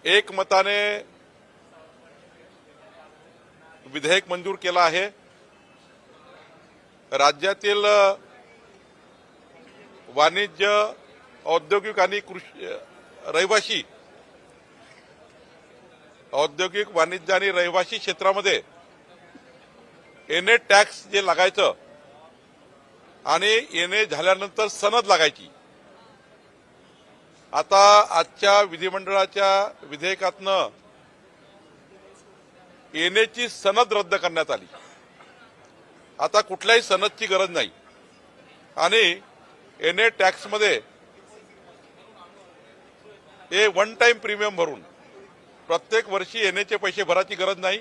एकमताने विधेयक मंजूर केलं आहे। राज्यातील वाणिज्य, औद्योगिक आणि कृषी रहिवासी औद्योगिक, वाणिज्य आणि रहिवासी क्षेत्रामध्ये एनए टॅक्स जे लागायचं आणि एनए झाल्यानंतर सनद लागायची, आता आजच्या विधिमंडळाच्या विधेयकातनं एनएची सनद रद्द करण्यात आली। आता कुठल्याही सनदची गरज नाही आणि एनए टॅक्समध्ये हे वन टाइम प्रीमियम भरून प्रत्येक वर्षी एनएचे पैसे भरायची गरज नाही।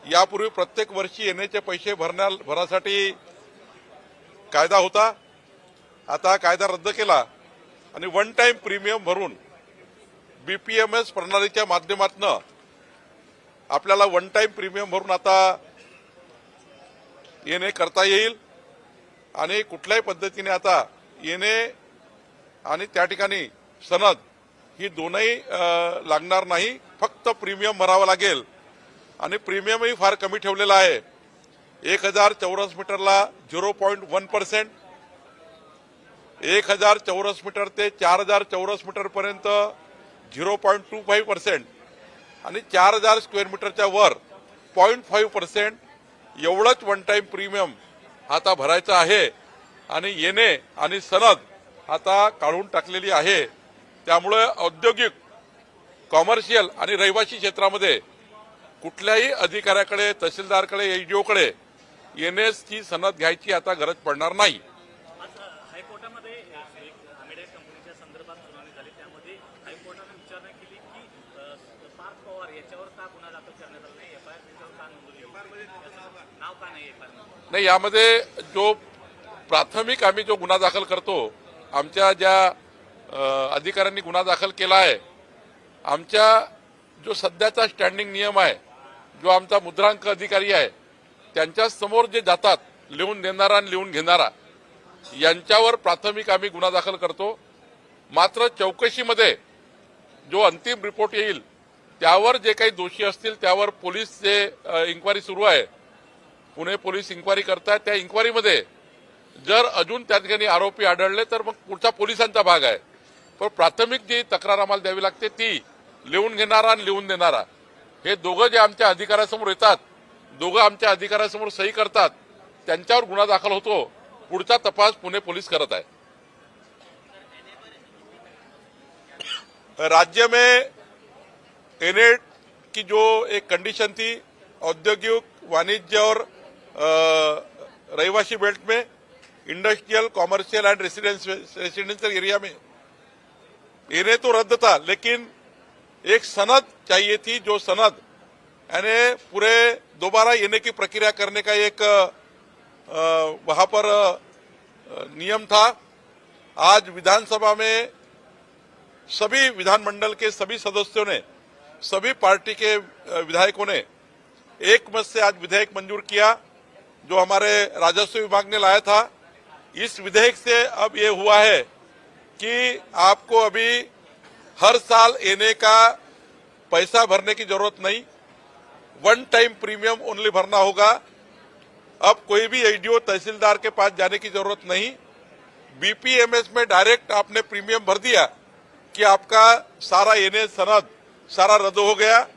यापूर्वी प्रत्येक वर्षी एनएचे पैसे भरासाठी कायदा होता, आता कायदा रद्द केला आणि वन टाइम प्रीमियम भरून बीपीएमएस प्रणालीच्या माध्यमातून आपल्याला वन टाइम प्रीमियम भरून आता एनए करता येईल आणि कुठल्याही पद्धतीने आता एनए आणि त्या ठिकाणी सनद ही दोनही लागणार नाही, फक्त प्रीमियम भरावा लागेल आणि प्रीमियमही फार कमी ठेवलेला आहे। 1000 चौरस मीटरला 0.1%, 1000 चौरस मीटर ते 4000 चौरस मीटर पर्यंत 0.25% आणि 4000 स्क्वेअर मीटरच्या वर 0.5% एवढंच वन टाइम प्रीमियम आता भरायचं आहे आणि एनए आणि सनद आता काढून टाकलेली आहे। त्यामुळे औद्योगिक, कॉमर्शियल आणि रहिवासी क्षेत्रामध्ये कुठल्याही अधिकाऱ्याकडे, तहसीलदारकडे, एसडीओकडे एनएसची सनद घ्यायची आता गरज पडणार नाही। हायकोर्टामध्ये अमेडेस कंपनीच्या संदर्भात सुनावणी झाली, त्यामध्ये हायकोर्टाने विचारणा केली की पार्थ पवार याच्यावर का गुन्हा दाखल करण्यात आला नाही, एफआयआर त्याच्यावर का नोंदवली, नाव का नाही एफआयआर नाही। यामध्ये जो प्राथमिक आम्ही जो गुन्हा दाखल करतो, आमच्या ज्या अधिकाऱ्यांनी गुन्हा दाखल केला आहे, आमच्या जो सध्याचा स्टँडिंग नियम आहे, जो आमचा मुद्रांक अधिकारी आहे, त्यांच्या समोर जे जातात लिहून देणारा आणि लिहून घेणारा, यांच्यावर प्राथमिक आम्ही गुन्हा दाखल करतो। मात्र चौकशीमध्ये जो अंतिम रिपोर्ट येईल त्यावर जे काही दोषी असतील त्यावर पोलीस जे इन्क्वायरी सुरू आहे, पुणे पोलीस इन्क्वायरी करतायत, त्या इन्क्वायरीमध्ये जर अजून त्या ठिकाणी आरोपी आढळले तर मग पुढचा पोलिसांचा भाग आहे। पण प्राथमिक जी तक्रार आम्हाला द्यावी लागते ती लिहून घेणारा आणि लिहून देणारा, हे दोघं जे आमच्या अधिकाऱ्यासमोर येतात, दोघं आमच्या अधिकाऱ्यासमोर सही करतात, त्यांच्यावर गुन्हा दाखल होतो। पुढचा तपास पुणे पोलीस करत आहे। राज्य में एनए की जो एक कंडीशन थी, औद्योगिक, वाणिज्य और रहिवासी बेल्ट में, industrial, commercial end residential area में एनए तो रद्द था, लेकिन एक सनद चाहिए थी, जो सनद यानी पूरे दोबारा एनए की प्रक्रिया करने का एक वहां पर नियम था। आज विधानसभा में सभी विधानमंडल के सभी सदस्यों ने, सभी पार्टी के विधायकों ने एक मत से आज विधेयक मंजूर किया, जो हमारे राजस्व विभाग ने लाया था। इस विधेयक से अब ये हुआ है कि आपको अभी हर साल एनए का पैसा भरने की जरूरत नहीं, वन टाइम प्रीमियम ओनली भरना होगा। अब कोई भी एसडीओ, तहसीलदार के पास जाने की जरूरत नहीं, बीपीएमएस में डायरेक्ट आपने प्रीमियम भर दिया कि आपका सारा एनए सनद सारा रद्द हो गया।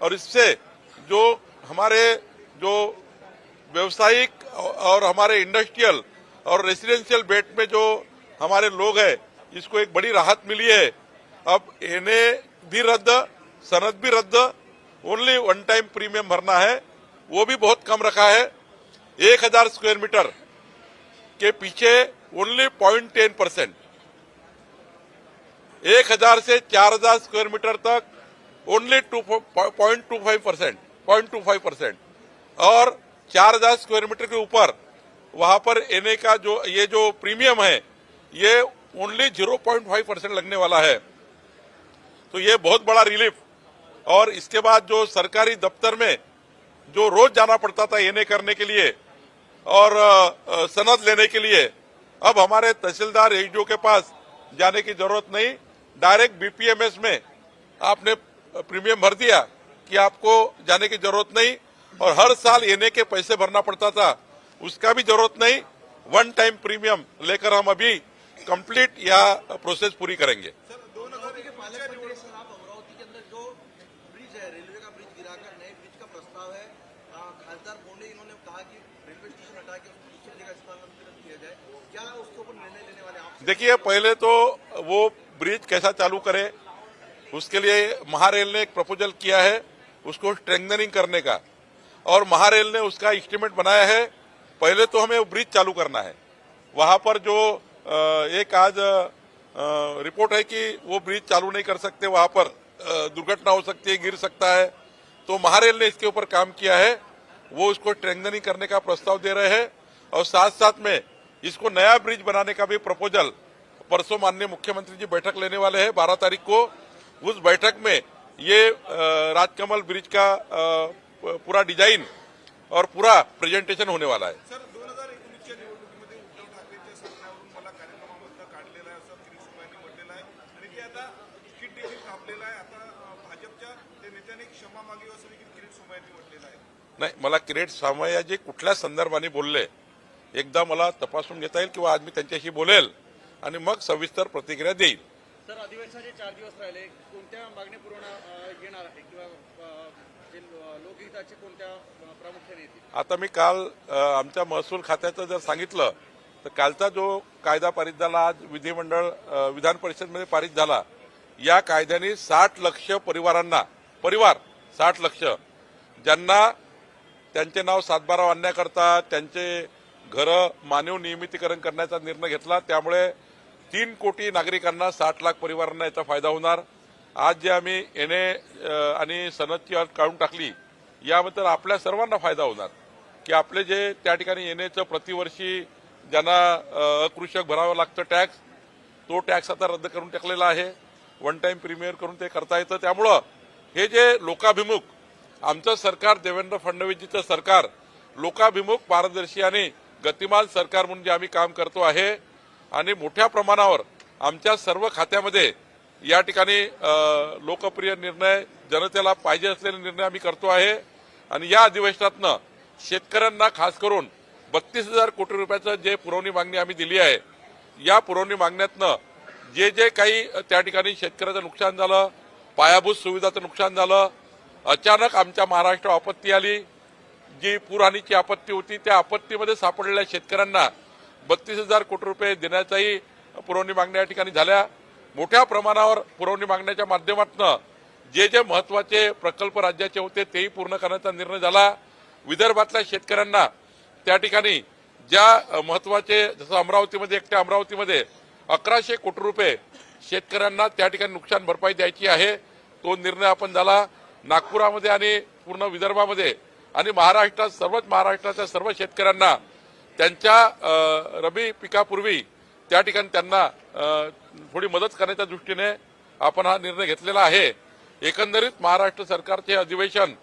और इससे जो हमारे जो व्यवसायिक और हमारे इंडस्ट्रियल और रेसिडेंशियल बेल्ट में जो हमारे लोग हैं, इसको एक बड़ी राहत मिली है। अब एनए भी रद्द, सनद भी रद्द, ओनली वन टाइम प्रीमियम भरना है, वो भी बहुत कम रखा है। 1000 स्क्वायर मीटर के पीछे ओनली 0.10%, 1000 से 4000 स्क्वायर मीटर तक ओनली 0.25%, और 4000 स्क्वायर मीटर के ऊपर वहां पर एनए का जो ये जो प्रीमियम है, ये ओनली 0.5% लगने वाला है। तो ये बहुत बड़ा रिलीफ। और इसके बाद जो सरकारी दफ्तर में जो रोज जाना पड़ता था एनए करने के लिए और सनद लेने के लिए, अब हमारे तहसीलदार, एसडीओ के पास जाने की जरूरत नहीं, डायरेक्ट बीपीएमएस में आपने प्रीमियम भर दिया कि आपको जाने की जरूरत नहीं, और हर साल एनए के पैसे भरना पड़ता था, उसका भी जरूरत नहीं। वन टाइम प्रीमियम लेकर हम अभी कंप्लीट या प्रोसेस पूरी करेंगे। सर 2000 के पालकमंत्री सर आप अमरावती के अंदर जो ब्रिज है, रेलवे का ब्रिज गिराकर नए ब्रिज का प्रस्ताव है, खासदार बोंडे इन्होंने कहा कि रेलवे स्टेशन हटा के उसको दूसरी जगह स्थानांतरित किया जाए, क्या उसके ऊपर निर्णय लेने वाले आप? देखिए, पहले तो वो ब्रिज कैसा चालू करे, उसके लिए महारेल ने एक प्रपोजल किया है उसको स्ट्रेंथनिंग करने का, और महारेल ने उसका एस्टीमेट बनाया है। पहले तो हमें वो ब्रिज चालू करना है। वहां पर जो एक आज रिपोर्ट है कि वो ब्रिज चालू नहीं कर सकते, वहां पर दुर्घटना हो सकती है, गिर सकता है, तो महारेल ने इसके ऊपर काम किया है। वो उसको स्ट्रेंथनिंग करने का प्रस्ताव दे रहे हैं, और साथ साथ में इसको नया ब्रिज बनाने का भी प्रपोजल परसों माननीय मुख्यमंत्री जी बैठक लेने वाले हैं 12 तारीख को। उस बैठक में ये राजकमल ब्रिज का पूरा डिजाइन और पूरा प्रेजेंटेशन होने वाला है। सर 2019च्या निवडणुकीमध्ये उद्धव ठाकरेंच्या सांगण्यावरून मला कार्यक्रमामधनं काढलेलं आहे असं किरीट सोमय्यांनी म्हटलेलं आहे, आणि ते आता तिकीट देखील कापलेलं आहे। आता भाजपच्या ते नेत्याने क्षमा मागावी असं देखील किरीट सोमय्यांनी म्हटलेलं आहे। नाही, मला किरीट सोमय्याजी कुठल्या संदर्भाने बोलले एकदा मला तपासून घेता येईल, किंवा आज मी त्यांच्याशी बोलेल आणि मग सविस्तर प्रतिक्रिया देईल। सर अधिवेशनाचे 4 दिवस राहिले, कोणत्या मागणी पूर्ण येणार आहे किंवा जे लोकहिताचे कोणत्या प्रामुख्याने येतील? आता मी काल आमच्या महसूल खात्याचं जर सांगितलं तर कालचा जो कायदा पारित झाला, आज विधान परिषदमध्ये पारित झाला, या कायद्याने 60 लक्ष परिवारांना 60 लक्ष ज्यांना त्यांचे नाव सातबारा आणण्याकरता त्यांचे घरं मानव नियमितीकरण करण्याचा निर्णय घेतला। त्यामुळे 3 कोटी नागरिकांना 60 लाख परिवारांना याचा फायदा होणार। आज जे आम्ही एनए आणि सनदची अट काढून टाकली, याबद्दल आपल्या सर्वांना फायदा होणार की आपले जे त्या ठिकाणी एनएचं प्रतिवर्षी ज्यांना अकृषक भरावं लागतं टॅक्स, तो टॅक्स आता रद्द करून टाकलेला आहे। वन टाइम प्रीमियर करून ते करता येतं। त्यामुळं हे जे लोकाभिमुख आमचं सरकार, देवेंद्र फडणवीसजीचं सरकार लोकाभिमुख, पारदर्शी आणि गतिमान सरकार म्हणून जे आम्ही काम करतो आहे, आणि मोठ्या प्रमाणावर आमच्या सर्व खात्यामध्ये या ठिकाणी लोकप्रिय निर्णय, जनतेला पाहिजे असलेले निर्णय आम्ही करतो आहे। आणि या अधिवेशनातनं शेतकऱ्यांना खास करून 32,000 कोटी रुपयाचं जे पुरवणी मागणी आम्ही दिली आहे, या पुरवणी मागण्यातनं जे जे काही त्या ठिकाणी शेतकऱ्याचं नुकसान झालं, पायाभूत सुविधाचं नुकसान झालं, अचानक आमच्या महाराष्ट्र आपत्ती आली, जी पूरहानीची आपत्ती होती, त्या आपत्तीमध्ये सापडलेल्या शेतकऱ्यांना 32,000 कोटी रुपये देण्याचाही पुरवणी मागण्या या ठिकाणी झाल्या। मोठ्या प्रमाणावर पुरवणी मागण्याच्या माध्यमातून जे जे महत्वाचे प्रकल्प राज्याचे होते तेही पूर्ण करण्याचा निर्णय झाला। विदर्भातल्या शेतकऱ्यांना त्या ठिकाणी ज्या महत्वाचे, जसं अमरावतीमध्ये, एकट्या अमरावतीमध्ये 1100 कोटी रुपये शेतकऱ्यांना त्या ठिकाणी नुकसान भरपाई द्यायची आहे, तो निर्णय आपण झाला। नागपुरामध्ये आणि पूर्ण विदर्भामध्ये आणि महाराष्ट्रात, सर्वच महाराष्ट्राच्या सर्व शेतकऱ्यांना त्यांच्या रबी पिकापूर्वी त्या ठिकाणी त्यांना थोडी मदत करण्याच्या दृष्टीने आपण हा निर्णय घेतलेला आहे। एकंदरीत महाराष्ट्र सरकारचे अधिवेशन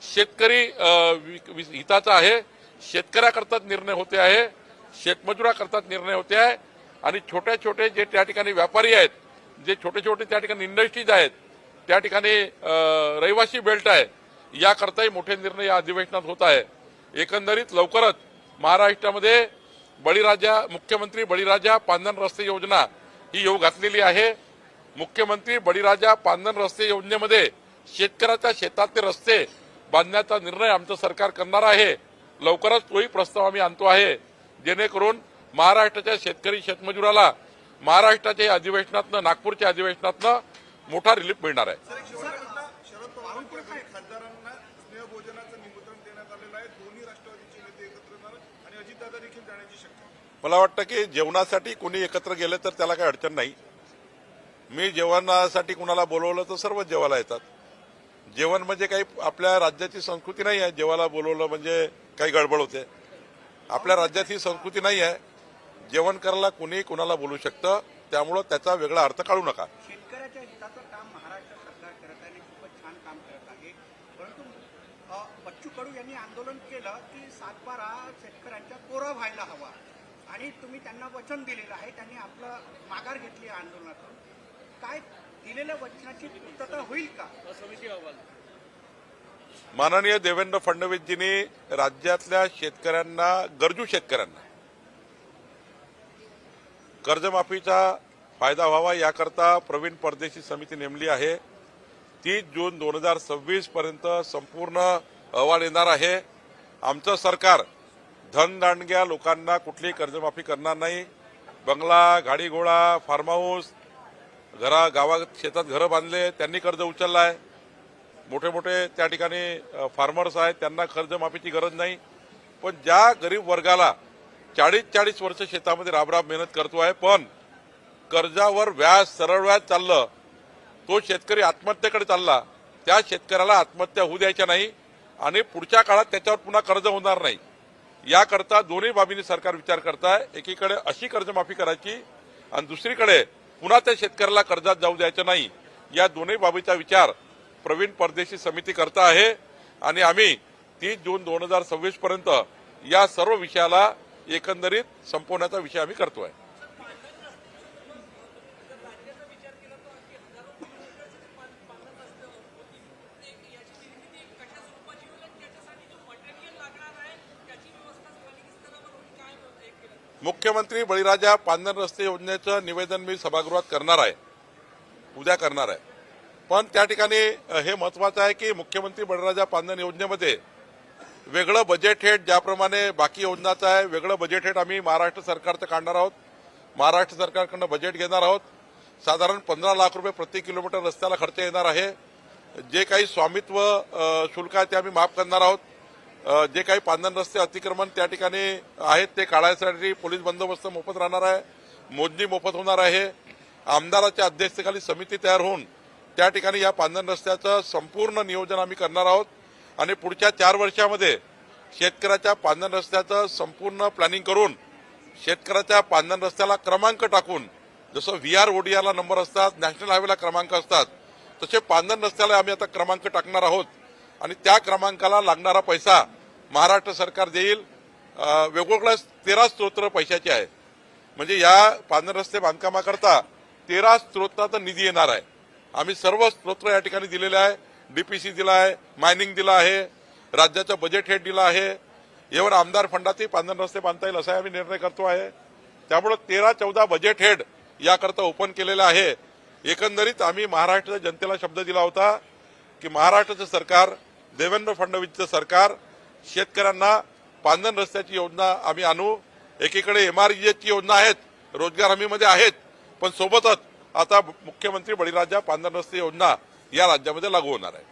शेतकरी हिताचं आहे, शेतकऱ्याकरता निर्णय होते आहे, शेतमजुराकरता निर्णय होते आहे, आणि छोटे छोटे जे त्या ठिकाणी व्यापारी आहेत, जे छोटे छोटे त्या ठिकाणी इंडस्ट्रीज आहेत, त्या ठिकाणी रहिवासी बेल्ट आहे, याकरताही मोठे निर्णय या अधिवेशनात होत आहे। एकंदरीत लवकरच महाराष्ट्रामध्ये मुख्यमंत्री बळीराजा पांधन रस्ते योजना ही येऊ घातलेली आहे। मुख्यमंत्री बळीराजा पांधन रस्ते योजनेमध्ये शेतकऱ्याच्या शेतातले रस्ते बांधण्याचा निर्णय आमचं सरकार करणार आहे। लवकरच तोही प्रस्ताव आम्ही आणतो आहे, जेणेकरून महाराष्ट्राच्या शेतकरी शेतमजुराला महाराष्ट्राच्या अधिवेशनातनं, नागपूरच्या अधिवेशनातनं मोठा रिलीफ मिळणार आहे। शरद पवार खासदारांना स्नेहभोजनाचं निमंत्रण देण्यात आलेलं आहे। दोन्ही राष्ट्रवादीचे नेते एकत्र येणार आणि अजितदादा देखील जाण्याची शक्यता। मला वाटतं की जेवणासाठी कोणी एकत्र गेले तर त्याला काही अडचण नाही। मी जेवणासाठी कुणाला बोलवलं तर सर्वच जेवायला येतात। जेवण म्हणजे काही आपल्या राज्याची संस्कृती नाही आहे, जेवायला बोलवलं म्हणजे काही गडबड होते। आपल्या राज्यात ही संस्कृती नाही आहे, जेवण करायला कुणी कुणाला बोलू शकतं, त्यामुळं त्याचा वेगळा अर्थ काढू नका। शेतकऱ्याच्या हिताचं काम महाराष्ट्र सरकार करत आहे आणि खूपच छान काम करत आहे, परंतु बच्चू कडू यांनी आंदोलन केलं की सातबारा शेतकऱ्यांच्या कोरा व्हायला हवा, आणि तुम्ही त्यांना वचन दिलेलं आहे, त्यांनी आपलं माघार घेतली आंदोलनातून। काय दिलेल्या वचनाची पूर्तता होईल का? समिती अहवाल माननीय देवेंद्र फडणवीसजींनी राज्यातल्या शेतकऱ्यांना, गरजू शेतकऱ्यांना कर्जमाफीचा फायदा व्हावा याकरता प्रवीण परदेशी समिती नेमली आहे. 30 जून 2026 पर्यंत संपूर्ण अहवाल येणार आहे. आमचं सरकार धनदांडग्या लोकांना कुठलीही कर्जमाफी करणार नाही. बंगला, गाडी घोडा, फार्म हाऊस, गावात शेतात घरं बांधले त्यांनी कर्ज उचललं आहे. मोठे मोठे त्या ठिकाणी फार्मर्स आहेत त्यांना कर्जमाफीची गरज नाही. पण ज्या गरीब वर्गाला 40-40 वर्ष शेतामध्ये राबराब मेहनत करतो आहे पण कर्जावर व्याज, सरळ व्याज चाललं, तो शेतकरी आत्महत्येकडे चालला, त्या शेतकऱ्याला आत्महत्या होऊ द्यायच्या नाही आणि पुढच्या काळात त्याच्यावर पुन्हा कर्ज होणार नाही. याकरता दोन्ही बाबींनी सरकार विचार करत आहे. एकीकडे अशी कर्जमाफी करायची आणि दुसरीकडे पुन्हा त्या शेतकऱ्याला कर्जात जाऊ द्यायचं नाही. या दोन्ही बाबीचा विचार प्रवीण परदेशी समिती करत आहे आणि आम्ही 30 जून 2026 पर्यंत या सर्व विषयाला एकंदरीत संपवण्याचा विषय आम्ही करतोय. मुख्यमंत्री बळीराजा पांधन रस्ते योजनेचं निवेदन मी सभागृहात करणार आहे, उद्या करणार आहे. पण त्या ठिकाणी हे महत्वाचं आहे की मुख्यमंत्री बळीराजा पांधन योजनेमध्ये वेगळं बजेट हेड ज्याप्रमाणे बाकी योजनाचं आहे, वेगळं बजेट हेड आम्ही महाराष्ट्र सरकारचं काढणार आहोत. महाराष्ट्र सरकारकडनं बजेट घेणार आहोत. साधारण 15 लाख रुपये प्रति किलोमीटर रस्त्याला खर्च येणार आहे. जे काही स्वामित्व शुल्क आहे ते आम्ही माफ करणार आहोत. जे काही पांधन रस्ते अतिक्रमण त्या ठिकाणी आहेत ते काढायसाठी पोलीस बंदोबस्त मोफत राहणार आहे, मोजणी मोफत होणार आहे. आमदाराच्या अध्यक्षतेखाली समिती तयार होऊन त्या ठिकाणी या पांधन रस्त्याचं संपूर्ण नियोजन आम्ही करणार आहोत आणि पुढच्या 4 वर्षामध्ये शेतकऱ्याच्या पांधन रस्त्याचं संपूर्ण प्लॅनिंग करून शेतकऱ्याच्या पांधन रस्त्याला क्रमांक टाकून, जसं VR ODRला नंबर असतात, नॅशनल हायवेला क्रमांक असतात, तसे पांधन रस्त्याला आम्ही आता क्रमांक टाकणार आहोत आणि त्या क्रमांकाला लागणारा पैसा महाराष्ट्र सरकार देईल. वेगवेगळ्या 13 स्त्रोत पैशाचे आहेत. म्हणजे या पांधन रस्ते बांधकामाकरता 13 स्त्रोताचा निधी येणार आहे. आम्ही सर्व स्त्रोत या ठिकाणी दिलेले आहे. डीपीसी दिला आहे, मायनिंग दिला आहे, राज्याचं बजेट हेड दिला आहे. यावर आमदार फंडातही पांधन रस्ते बांधता येईल असा आम्ही निर्णय करतो आहे. त्यामुळे 13-14 बजेट हेड याकरता ओपन केलेलं आहे. एकंदरीत आम्ही महाराष्ट्राच्या जनतेला शब्द दिला होता की महाराष्ट्राचं सरकार, देवेंद्र फडणवीसचं सरकार शेतकऱ्यांना पांधन रस्त्याची योजना आम्ही आणू. एकीकडे MRGSची योजना आहेत, रोजगार हमीमध्ये आहेत, पण सोबतच आता मुख्यमंत्री बळीराजा पांधन रस्ते योजना या राज्यामध्ये लागू होणार आहे.